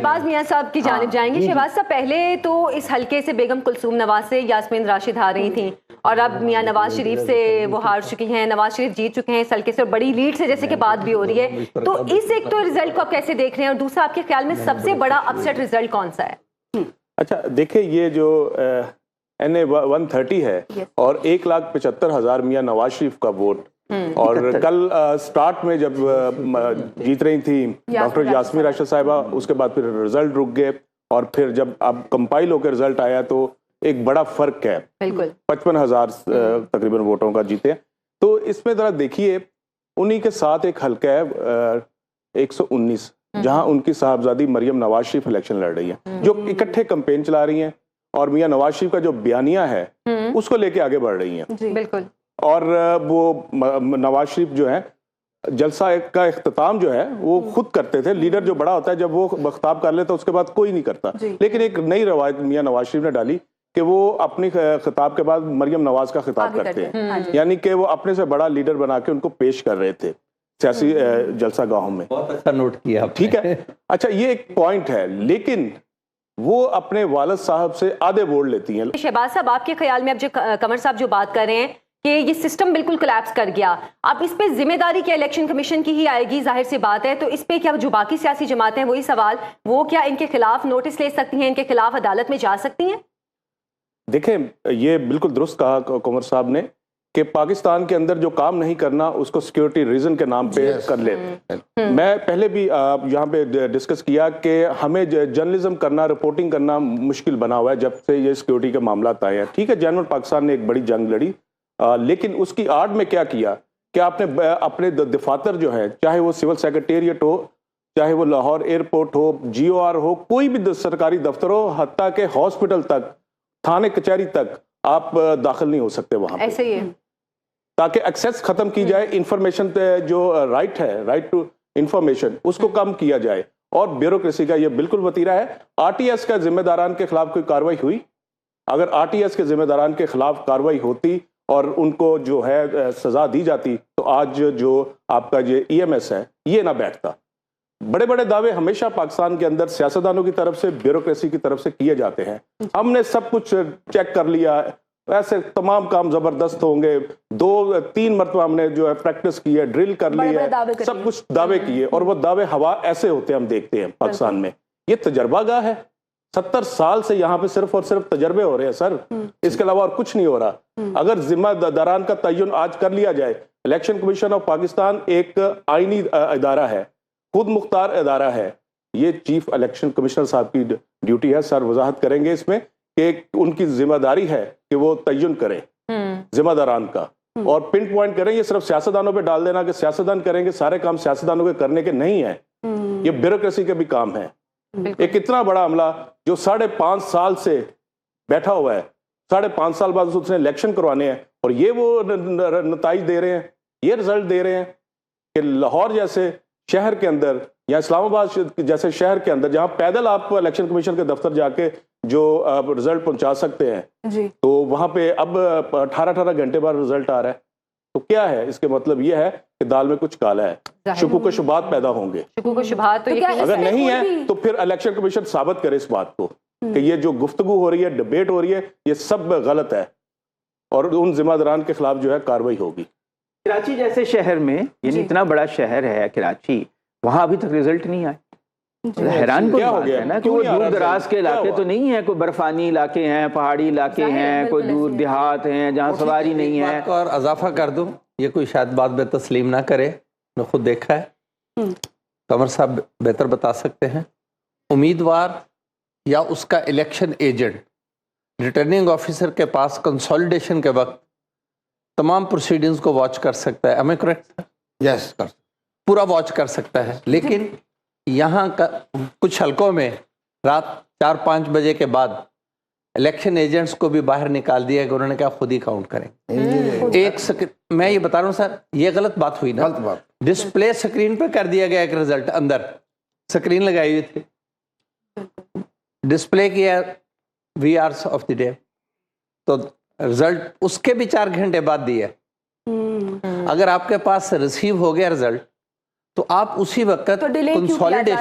शहबाज मियां साहब की जानिब जाएंगे। शहबाज साहब, पहले तो इस हल्के से बेगम कुलसूम नवाज से यास्मीन राशिद हार रही थी और अब मियां नवाज शरीफ से वो हार चुकी हैं, नवाज शरीफ जीत चुके हैं इस हल्के से और बड़ी लीड से, जैसे कि बात भी हो रही है। तो इस एक तो रिजल्ट को आप कैसे देख रहे हैं, और दूसरा आपके ख्याल में सबसे बड़ा अपसेट रिजल्ट कौन सा है? अच्छा देखिए, ये जो NA 130 है और 1,75,000 मियां नवाज शरीफ का वोट, और कल स्टार्ट में जब जीत रही थी डॉक्टर यास्मीन राशिद साहिबा, उसके बाद फिर रिजल्ट रुक गए और फिर जब अब कंपाइल होकर रिजल्ट आया तो एक बड़ा फर्क है, 55,000 तकरीबन वोटों का जीते। तो इसमें जरा देखिए, उन्हीं के साथ एक हल्का है 119, जहां उनकी साहबजादी मरियम नवाज शरीफ इलेक्शन लड़ रही है, जो इकट्ठे कैंपेन चला रही हैं और मियां नवाज शरीफ का जो बयानिया है उसको लेके आगे बढ़ रही हैं। बिल्कुल। और वो नवाज शरीफ जो है जलसा का इख्तिताम जो है वो खुद करते थे। लीडर जो बड़ा होता है जब वो खिताब कर लेता है उसके बाद कोई नहीं करता, लेकिन एक नई रवायत मियां नवाज शरीफ ने डाली कि वो अपनी खिताब के बाद मरियम नवाज का खिताब करते हैं, यानी कि वो अपने से बड़ा लीडर बना के उनको पेश कर रहे थे सियासी जलसा गाहों में। बहुत अच्छा नोट किया, ठीक है। अच्छा, ये एक पॉइंट है, लेकिन वो अपने वालिद साहब से आधे वोट लेती हैं। शहबाज साहब, आपके ख्याल में अब जो कमर साहब जो बात कर रहे हैं कि ये सिस्टम बिल्कुल कोलैप्स कर गया, अब इस पे जिम्मेदारी क्या इलेक्शन कमीशन की ही आएगी, जाहिर सी बात है, तो इस पे क्या जो बाकी सियासी जमातें हैं, वही सवाल, वो क्या इनके खिलाफ नोटिस ले सकती हैं, इनके खिलाफ अदालत में जा सकती हैं? देखें, ये बिल्कुल दुरुस्त कहा कुंवर साहब ने कि पाकिस्तान के अंदर जो काम नहीं करना उसको सिक्योरिटी रीजन के नाम पे कर लेते। मैं पहले भी यहाँ पे डिस्कस किया कि हमें जर्नलिज्म करना, रिपोर्टिंग करना मुश्किल बना हुआ है जब से ये सिक्योरिटी के मामला आए हैं। ठीक है, जनरल पाकिस्तान ने एक बड़ी जंग लड़ी, लेकिन उसकी आड़ में क्या किया कि आपने अपने दफातर जो है, चाहे वो सिविल सेक्रेटेरिएट हो, चाहे वो लाहौर एयरपोर्ट हो, GOR हो, कोई भी सरकारी दफ्तर हो, हत्ता के हॉस्पिटल तक, थाने कचहरी तक आप दाखिल नहीं हो सकते वहां ऐसे ही है, ताकि एक्सेस खत्म की जाए, इंफॉर्मेशन जो राइट है, राइट टू इंफॉर्मेशन, उसको कम किया जाए। और ब्यूरोक्रेसी का ये बिल्कुल वतीरा है। RTS का जिम्मेदारान के खिलाफ कोई कार्रवाई हुई? अगर RTS के जिम्मेदारान के खिलाफ कार्रवाई होती और उनको जो है सजा दी जाती तो आज जो आपका ये EMS है ये ना बैठता। बड़े बड़े दावे हमेशा पाकिस्तान के अंदर सियासतदानों की तरफ से, ब्यूरोक्रेसी की तरफ से किए जाते हैं। हमने सब कुछ चेक कर लिया, ऐसे तमाम काम जबरदस्त होंगे, 2-3 मरतबा हमने जो है प्रैक्टिस की है, ड्रिल कर ली है, सब कुछ दावे किए, और वो दावे हवा ऐसे होते हम देखते हैं पाकिस्तान में। ये तजर्बागाह है, 70 साल से यहाँ पे सिर्फ और सिर्फ तजर्बे हो रहे हैं सर, इसके अलावा और कुछ नहीं हो रहा। अगर जिम्मेदारान का तयन आज कर लिया जाए, इलेक्शन कमीशन ऑफ पाकिस्तान एक आईनी इदारा है, खुद मुख्तार इदारा है, ये चीफ इलेक्शन कमिश्नर साहब की ड्यूटी है, सर वजाहत करेंगे इसमें, कि उनकी जिम्मेदारी है कि वो तयन करें जिम्मेदारान का और पिन पॉइंट करें। ये सिर्फ सियासतदानों पे डाल देना कि सियासतदान करेंगे, सारे काम सियासतदानों के करने के नहीं है, ये ब्यूरोक्रेसी के भी काम है। एक इतना बड़ा अमला जो 5.5 साल से बैठा हुआ है, 5.5 साल बाद उसने इलेक्शन करवाने हैं, और ये वो नताइज दे रहे हैं, ये रिजल्ट दे रहे हैं कि लाहौर जैसे शहर के अंदर या इस्लामाबाद जैसे शहर के अंदर, जहां पैदल आप इलेक्शन कमीशन के दफ्तर जाके जो रिजल्ट पहुंचा सकते हैं जी, तो वहां पे अब 18 घंटे बाद रिजल्ट आ रहा है। तो क्या है, इसके मतलब ये है कि दाल में कुछ काला है, शुकूक शुबात पैदा होंगे। शुकूक शुबात तो अगर नहीं है तो फिर इलेक्शन कमीशन साबित करे इस बात को कि ये जो गुफ्तगू हो रही है, डिबेट हो रही है, ये सब गलत है, और उन जिम्मेदारान के खिलाफ जो है कार्रवाई होगी। कराची जैसे शहर में, यानी इतना बड़ा शहर है कराची, वहां अभी तक रिजल्ट नहीं आए। हैरान को बात है ना कि वो दूर दराज के इलाके तो नहीं है, कोई बर्फानी इलाके हैं, पहाड़ी इलाके हैं, कोई दूर देहात हैं जहाँ सवारी नहीं है। और इजाफा कर दूं, ये कोई शायद बात में तस्लीम ना करे, मैं खुद देखा है, कमर साहब बेहतर बता सकते हैं। उम्मीदवार या उसका इलेक्शन एजेंट रिटर्निंग ऑफिसर के पास कंसोलिडेशन के वक्त तमाम प्रोसीडिंग्स को वॉच कर सकता है, हमें करेक्ट? यस, कर पूरा वॉच कर सकता है, लेकिन यहाँ का कुछ हलकों में रात 4-5 बजे के बाद इलेक्शन एजेंट्स को भी बाहर निकाल दिया कि उन्होंने कहा खुद ही काउंट करें। मैं ये बता रहा हूँ सर, ये गलत बात हुई ना, गलत बात। डिस्प्ले स्क्रीन पे कर दिया गया एक रिजल्ट, अंदर स्क्रीन लगाई हुई थी, डिस्प्ले किया VRs ऑफ द डे, तो रिजल्ट उसके भी 4 घंटे बाद दिया। अगर आपके पास रिसीव हो गया रिजल्ट तो आप उसी वक्त कंसोलिडेशन